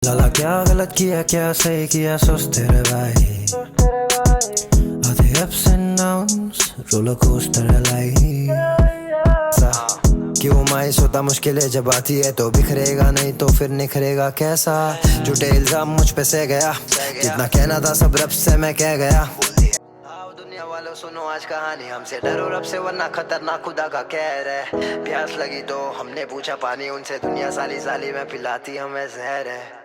लाला क्या गलत किया क्या सही किया सोचते रहे भाई, आधे ups and downs roller coaster life. क्यों मायूस होता मुश्किलें जब आती है तो बिखरेगा नहीं तो फिर निखरेगा कैसा। झूठे इल्जाम मुझ पे से गया, जितना कहना था सब रब से मैं कह गया। आओ दुनिया वालों सुनो आज कहानी, हमसे डरो रब से वरना खतरनाक खुदा का कहर है। प्यास लगी तो हमने पूछा पानी उनसे, दुनिया साली साली में पिलाती हमें जहर है।